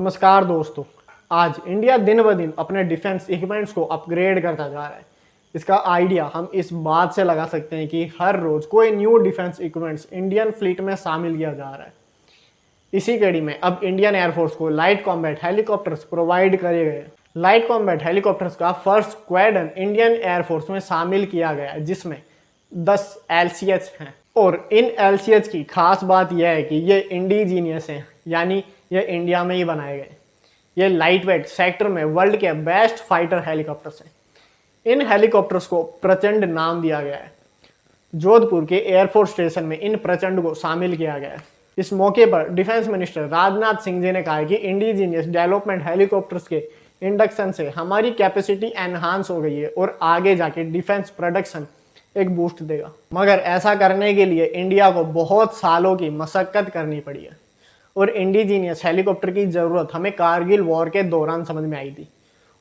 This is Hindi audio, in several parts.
नमस्कार दोस्तों। आज इंडिया दिन ब दिन अपने डिफेंस इक्विपमेंट्स को अपग्रेड करता जा रहा है। इसका आइडिया हम इस बात से लगा सकते हैं कि हर रोज कोई new defence equipments Indian fleet में शामिल किया जा रहा है। इसी कड़ी में अब इंडियन एयरफोर्स को लाइट कॉम्बैट हेलीकॉप्टर्स प्रोवाइड करे गए। लाइट कॉम्बैट हेलीकॉप्टर्स का फर्स्ट स्क्वाड्रन इंडियन एयरफोर्स में शामिल किया गया है, जिसमें 10 LCH हैं। और इन LCH की खास बात यह है कि ये इंडिजीनियस हैं, यानी ये इंडिया में ही बनाए गए। ये लाइट वेट सेक्टर में वर्ल्ड के बेस्ट फाइटर हेलीकॉप्टर्स हैं। इन हेलीकॉप्टर्स को प्रचंड नाम दिया गया है। जोधपुर के एयरफोर्स स्टेशन में इन प्रचंड को शामिल किया गया है। इस मौके पर डिफेंस मिनिस्टर राजनाथ सिंह जी ने कहा कि इंडिजीनियस डेवलपमेंट हेलीकॉप्टर्स के इंडक्शन से हमारी कैपेसिटी एनहांस हो गई है और आगे जाके डिफेंस प्रोडक्शन एक बूस्ट देगा। मगर ऐसा करने के लिए इंडिया को बहुत सालों की मशक्कत करनी पड़ी है और इंडिजीनियस हेलीकॉप्टर की ज़रूरत हमें कारगिल वॉर के दौरान समझ में आई थी।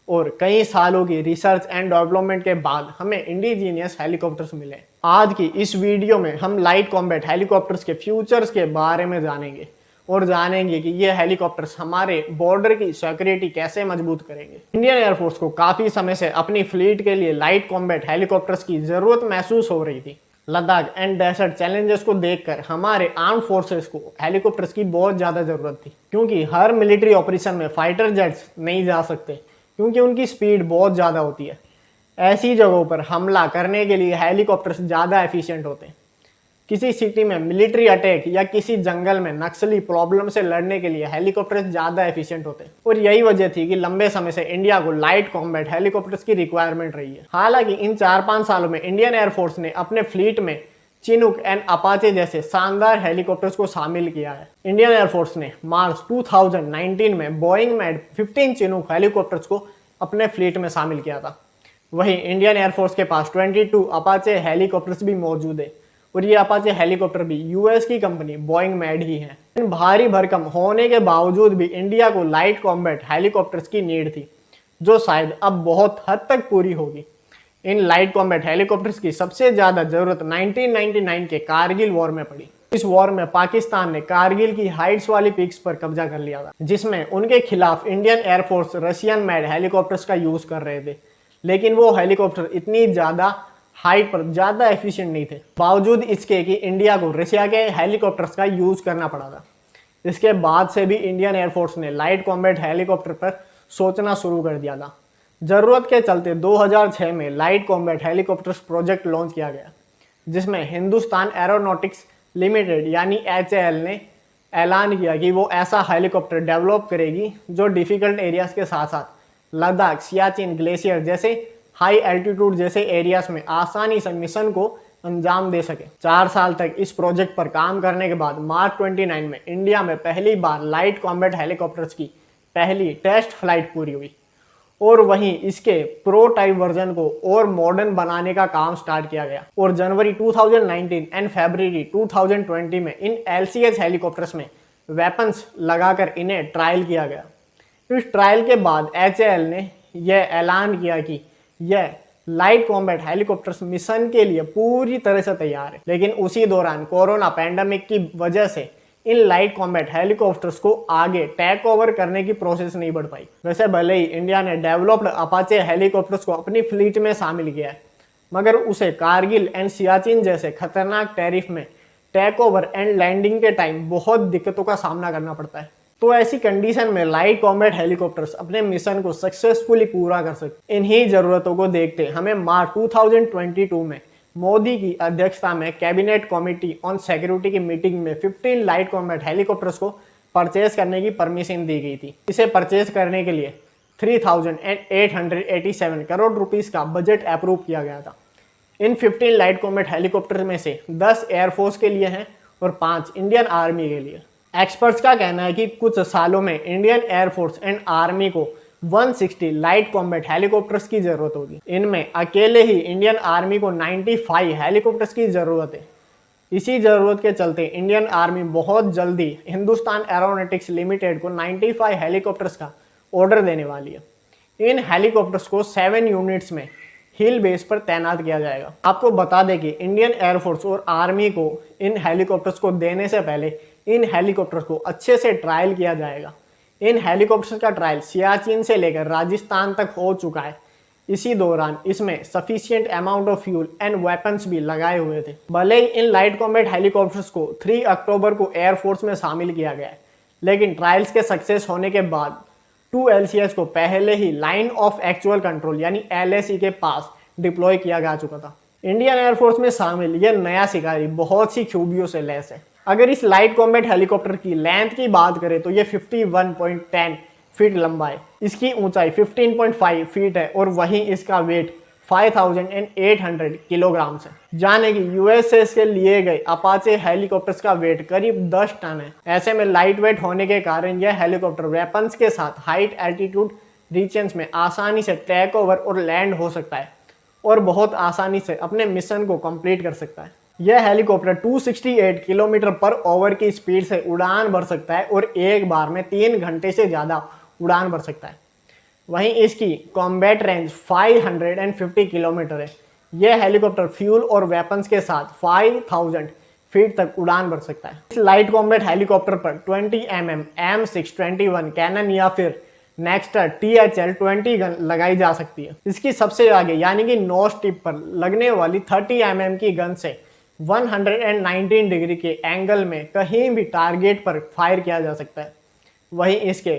और कई सालों की रिसर्च एंड डेवलपमेंट के बाद हमें इंडिजीनियस हेलीकॉप्टर्स मिले। आज की इस वीडियो में हम लाइट कॉम्बैट हेलीकॉप्टर्स के फ्यूचर्स के बारे में जानेंगे और जानेंगे कि ये हेलीकॉप्टर्स हमारे बॉर्डर की सिक्योरिटी कैसे मजबूत करेंगे। इंडियन एयरफोर्स को काफ़ी समय से अपनी फ्लीट के लिए लाइट कॉम्बैट हेलीकॉप्टर्स की ज़रूरत महसूस हो रही थी। लद्दाख एंड डेजर्ट चैलेंजेस को देखकर हमारे आर्म फोर्सेस को हेलीकॉप्टर्स की बहुत ज़्यादा ज़रूरत थी, क्योंकि हर मिलिट्री ऑपरेशन में फाइटर जेट्स नहीं जा सकते क्योंकि उनकी स्पीड बहुत ज़्यादा होती है। ऐसी जगहों पर हमला करने के लिए हेलीकॉप्टर्स ज़्यादा एफिशिएंट होते हैं। किसी सिटी में मिलिट्री अटैक या किसी जंगल में नक्सली प्रॉब्लम से लड़ने के लिए हेलीकॉप्टर्स ज़्यादा एफिशिएंट होते हैं। और यही वजह थी कि लंबे समय से इंडिया को लाइट कॉम्बैट हेलीकॉप्टर्स की रिक्वायरमेंट रही है। हालांकि इन 4-5 सालों में इंडियन एयरफोर्स ने अपने फ्लीट में चिनूक एंड अपाचे जैसे शानदार हेलीकॉप्टर्स को शामिल किया है। इंडियन एयरफोर्स ने मार्च 2019 में बोइंग मैड 15 चिनूक हेलीकॉप्टर्स को अपने फ्लीट में शामिल किया था। वहीं इंडियन एयरफोर्स के पास 22 अपाचे हेलीकॉप्टर्स भी मौजूद है और ये अपाचे हेलीकॉप्टर भी यूएस की कंपनी बोइंग मैड ही है। इन भारी भरकम होने के बावजूद भी इंडिया को लाइट कॉम्बैट हेलीकॉप्टर्स की नीड थी, जो शायद अब बहुत हद तक पूरी होगी। इन लाइट कॉम्बैट हेलीकॉप्टर्स की सबसे ज्यादा जरूरत 1999 के कारगिल वॉर में पड़ी। इस वॉर में पाकिस्तान ने कारगिल की हाइट्स वाली पीक्स पर कब्जा कर लिया था, जिसमें उनके खिलाफ Indian air force Russian mad helicopters का यूज कर रहे थे। लेकिन वो हेलीकॉप्टर इतनी ज्यादा हाइट पर ज़्यादा एफिशिएंट नहीं थे, बावजूद इसके कि इंडिया को रशिया के हेलीकॉप्टर्स का यूज़ करना पड़ा था। इसके बाद से भी इंडियन एयरफोर्स ने लाइट कॉम्बैट हेलीकॉप्टर पर सोचना शुरू कर दिया था। ज़रूरत के चलते 2006 में light combat helicopters project launch किया गया, जिसमें हिंदुस्तान एरोनॉटिक्स लिमिटेड यानी HAL ने ऐलान किया कि वो ऐसा हेलीकॉप्टर डेवलप करेगी जो डिफ़िकल्ट एरियाज़ के साथ साथ लद्दाख, सियाचिन ग्लेशियर जैसे हाई एल्टीट्यूड जैसे एरियाज में आसानी से मिशन को अंजाम दे सके। 4 साल तक इस प्रोजेक्ट पर काम करने के बाद मार्च 29 में इंडिया में पहली बार लाइट कॉम्बैट हेलीकॉप्टर्स की पहली टेस्ट फ्लाइट पूरी हुई और वहीं इसके प्रोटाइप वर्जन को और मॉडर्न बनाने का काम स्टार्ट किया गया। और जनवरी 2019 एंड फरवरी 2020 में इन LCH हेलीकॉप्टर्स में वेपन्स लगाकर इन्हें ट्रायल किया गया। इस ट्रायल के बाद HAL ने यह ऐलान किया कि यह लाइट कॉम्बैट हेलीकॉप्टर्स मिशन के लिए पूरी तरह से तैयार है। लेकिन उसी दौरान कोरोना पैंडेमिक की वजह से इन लाइट कॉम्बैट हेलीकॉप्टर्स को आगे टेक ओवर करने की प्रोसेस नहीं बढ़ पाई। वैसे भले ही इंडिया ने डेवलप्ड अपाचे हेलीकॉप्टर्स को अपनी फ्लीट में शामिल किया है, मगर उसे कारगिल एंड सियाचिन जैसे खतरनाक टेरिफ में टेक ओवर एंड लैंडिंग के टाइम बहुत दिक्कतों का सामना करना पड़ता है। तो ऐसी कंडीशन में लाइट कॉम्बैट हेलीकॉप्टर्स अपने मिशन को सक्सेसफुली पूरा कर सकते। इन्हीं जरूरतों को देखते हमें मार्च 2022 में मोदी की अध्यक्षता में कैबिनेट कमेटी ऑन सिक्योरिटी की मीटिंग में 15 लाइट कॉम्बैट हेलीकॉप्टर्स को परचेज करने की परमिशन दी गई थी। इसे परचेज करने के लिए 3,887 करोड़ रुपीस का बजट अप्रूव किया गया था। इन 15 लाइट कॉम्बैट हेलीकॉप्टर में से 10 एयरफोर्स के लिए हैं और 5 इंडियन आर्मी के लिए। एक्सपर्ट्स का कहना है कि कुछ सालों में इंडियन एयरफोर्स एंड आर्मी को 160 लाइट कॉम्बैट हेलीकॉप्टर्स की जरूरत होगी। इनमें अकेले ही इंडियन आर्मी को 95 हेलीकॉप्टर्स की जरूरत है। इसी जरूरत के चलते इंडियन आर्मी बहुत जल्दी हिंदुस्तान एरोनॉटिक्स लिमिटेड को 95 हेलीकॉप्टर्स का ऑर्डर देने वाली है। इन हेलीकॉप्टर्स को 7 यूनिट्स में हिल बेस पर तैनात किया जाएगा। आपको बता दें कि इंडियन एयरफोर्स और आर्मी को इन हेलीकॉप्टर्स को देने से पहले इन हेलीकॉप्टर्स को अच्छे से ट्रायल किया जाएगा इन हेलीकॉप्टर्स का ट्रायल सियाचिन से लेकर राजस्थान तक हो चुका है। इसी दौरान इसमें sufficient amount of fuel and weapons भी लगाए हुए थे। भले ही इन लाइट कॉम्बैट हेलीकॉप्टर्स को 3 अक्टूबर को एयरफोर्स में शामिल किया गया है, लेकिन ट्रायल्स के सक्सेस होने के बाद 2 LCS को पहले ही लाइन ऑफ एक्चुअल कंट्रोल यानी LAC के पास डिप्लॉय किया जा चुका था। इंडियन एयरफोर्स में शामिल यह नया शिकारी बहुत सी खूबियों से लैस है। अगर इस लाइट कॉम्बैट हेलीकॉप्टर की लेंथ की बात करें तो ये 51.10 फीट लंबा है, इसकी ऊंचाई 15.5 फीट है और वहीं इसका वेट 5800 किलोग्राम है। जाने की यूएसए से लिए गए अपाचे हेलीकॉप्टर्स का वेट करीब 10 टन है। ऐसे में लाइट वेट होने के कारण यह हेलीकॉप्टर वेपन्स के साथ हाइट एल्टीट्यूड रीजन्स में आसानी से टेक ओवर और लैंड हो सकता है और बहुत आसानी से अपने मिशन को कंप्लीट कर सकता है। यह हेलीकॉप्टर 268 किलोमीटर पर आवर की स्पीड से उड़ान भर सकता है और एक बार में 3 घंटे से ज़्यादा उड़ान भर सकता है। वहीं इसकी कॉम्बैट रेंज 550 किलोमीटर है। यह हेलीकॉप्टर फ्यूल और वेपन्स के साथ 5000 फीट तक उड़ान भर सकता है। इस लाइट कॉम्बैट हेलीकॉप्टर पर 20 mm M621 कैनन या फिर नेक्स्टर THL-20 गन लगाई जा सकती है। इसकी सबसे आगे यानी कि नोज टिप पर लगने वाली 30 mm की गन से 119 डिग्री के एंगल में कहीं भी टारगेट पर फायर किया जा सकता है। वहीं इसके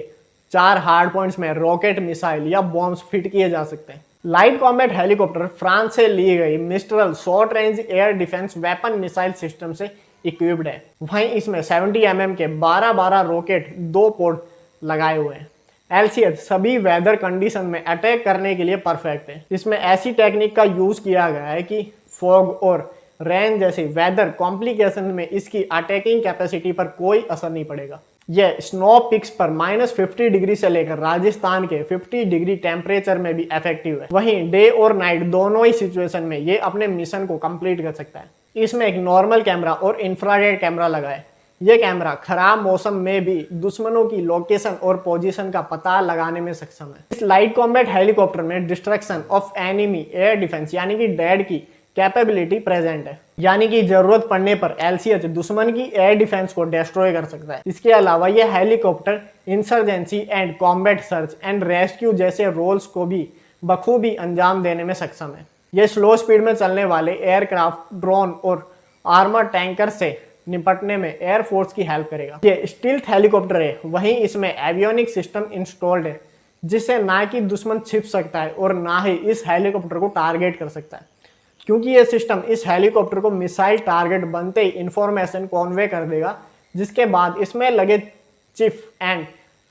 4 हार्ड पॉइंट्स में रॉकेट मिसाइल या बॉम्ब्स फिट किए जा सकते हैं। लाइट कॉम्बैट हेलीकॉप्टर फ्रांस से ली गई mistral short range air defence weapon missile system से इक्विप्ड है। वहीं इसमें 70 mm के 12-12 रॉकेट 2 पोर्ट लगाए हुए हैं। LCS सभी वेदर कंडीशन में अटैक करने के लिए परफेक्ट है। इसमें ऐसी टेक्निक का यूज किया गया है कि फॉग और रेन जैसी वेदर कॉम्प्लिकेशन में इसकी अटैकिंग कैपेसिटी पर कोई असर नहीं पड़ेगा। यह स्नो पिक्स पर -50 डिग्री से लेकर राजस्थान के 50 डिग्री टेम्परेचर में भी इफेक्टिव है। वहीं डे और नाइट दोनों ही सिचुएशन में ये अपने मिशन को कंप्लीट कर सकता है। इसमें एक नॉर्मल कैमरा और इंफ्रारेड कैमरा लगा है। यह कैमरा खराब मौसम में भी दुश्मनों की लोकेशन और पोजीशन का पता लगाने में सक्षम है। इस लाइट कॉम्बैट हेलीकॉप्टर में destruction of enemy air defence यानी कि डेड की कैपेबिलिटी प्रेजेंट है, यानी कि जरूरत पड़ने पर LCS दुश्मन की एयर डिफेंस को डिस्ट्रॉय कर सकता है। इसके अलावा यह helicopter insurgency and combat search and rescue जैसे रोल्स को भी बखूबी अंजाम देने में सक्षम है। यह स्लो स्पीड में चलने वाले एयरक्राफ्ट, ड्रोन और आर्मर टैंकर से निपटने में एयरफोर्स की हेल्प करेगा। ये स्टील्थ हेलीकॉप्टर है, वहीं इसमें एवियोनिक सिस्टम इंस्टॉल्ड है जिससे ना कि दुश्मन छिप सकता है और ना ही इस हेलीकॉप्टर को टारगेट कर सकता है, क्योंकि यह सिस्टम इस हेलीकॉप्टर को मिसाइल टारगेट बनते ही इंफॉर्मेशन कॉन्वे कर देगा, जिसके बाद इसमें लगे चिप एंड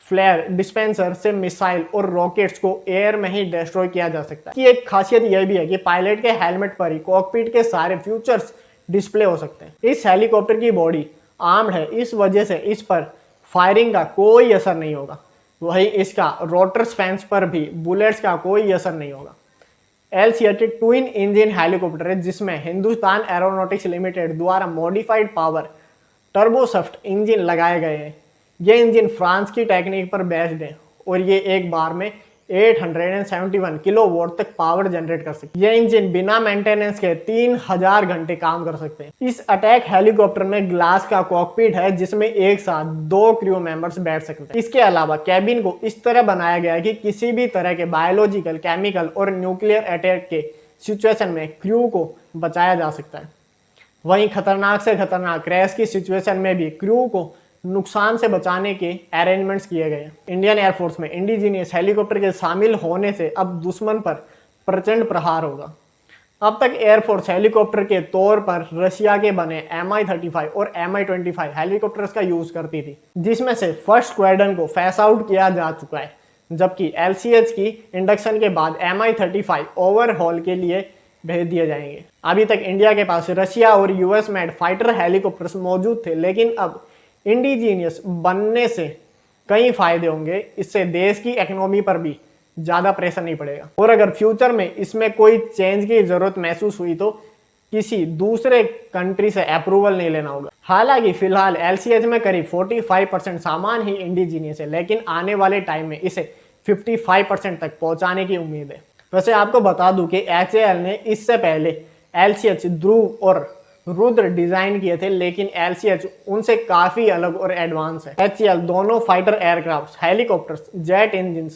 फ्लेयर डिस्पेंसर से मिसाइल और रॉकेट्स को एयर में ही डिस्ट्रॉय किया जा सकता है। की एक खासियत यह भी है कि पायलट के हेलमेट पर ही कॉकपिट के सारे फ्यूचर्स डिस्प्ले हो सकते हैं। इस हेलीकॉप्टर की बॉडी आर्म्ड है, इस वजह से इस पर फायरिंग का कोई असर नहीं होगा। वहीं इसका रोटर फैंस पर भी बुलेट्स का कोई असर नहीं होगा। LCS ट्विन इंजन हेलीकॉप्टर है जिसमें हिंदुस्तान एरोनॉटिक्स लिमिटेड द्वारा मॉडिफाइड पावर टर्बोसफ्ट इंजन लगाए गए हैं। ये इंजन फ्रांस की टेक्निक पर बेस्ड है और ये एक बार में 871 किलोवाट तक पावर जनरेट कर सकते हैं। ये इंजन बिना मेंटेनेंस के 3000 घंटे काम कर सकते हैं। इस अटैक हेलीकॉप्टर में ग्लास का कॉकपिट है जिसमें एक साथ 2 क्रू मेंबर्स बैठ सकते हैं। इसके अलावा कैबिन को इस तरह बनाया गया है कि किसी भी तरह के बायोलॉजिकल, केमिकल और न्यूक्लियर अटैक के सिचुएशन में क्रू को बचाया जा सकता है। वहीं खतरनाक से खतरनाक क्रैश की सिचुएशन में भी क्रू को नुकसान से बचाने के अरेंजमेंट्स किए गए। इंडियन एयरफोर्स में इंडिजीनियस हेलीकॉप्टर के शामिल होने से अब दुश्मन पर प्रचंड प्रहार होगा। अब तक एयरफोर्स हेलीकॉप्टर के तौर पर रशिया के बने Mi-35 और Mi-25 हेलीकॉप्टर्स का यूज करती थी, जिसमें से फर्स्ट स्क्वाड्रन को फेस आउट किया जा चुका है, जबकि LCS की इंडक्शन के बाद Mi-35 ओवरहॉल के लिए भेज दिए जाएंगे। अभी तक इंडिया के पास रशिया और US मेड फाइटर हेलीकॉप्टर्स मौजूद थे, लेकिन अब इंडिजीनियस बनने से कई फायदे होंगे। इससे देश की इकोनॉमी पर भी ज़्यादा प्रेशर नहीं पड़ेगा और अगर फ्यूचर में इसमें कोई चेंज की ज़रूरत महसूस हुई तो किसी दूसरे कंट्री से अप्रूवल नहीं लेना होगा। हालांकि फिलहाल LCS में करीब 45% सामान ही इंडिजीनियस है, लेकिन आने वाले टाइम में इसे 55% तक पहुंचाने की उम्मीद है। वैसे आपको बता दूं कि HAL ने इससे पहले LCS ध्रुव और रुद्र डिजाइन किए थे, लेकिन LCH उनसे काफी अलग और एडवांस है। HCL दोनों fighter aircraft, helicopters, jet engine,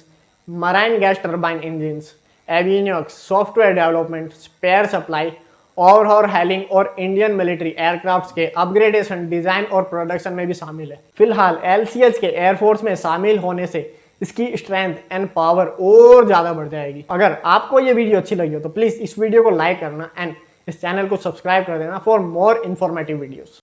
marine gas turbine engine, avionics, software development, spare supply, overhaul hauling और इंडियन मिलिट्री एयरक्राफ्ट के अपग्रेडेशन, डिजाइन और प्रोडक्शन में भी शामिल है। फिलहाल LCH के एयरफोर्स में शामिल होने से इसकी स्ट्रेंथ एंड पावर और ज्यादा बढ़ जाएगी। अगर आपको ये वीडियो अच्छी लगी हो तो प्लीज इस वीडियो को लाइक करना एंड इस चैनल को सब्सक्राइब कर देना फॉर मोर इन्फॉर्मेटिव वीडियोस।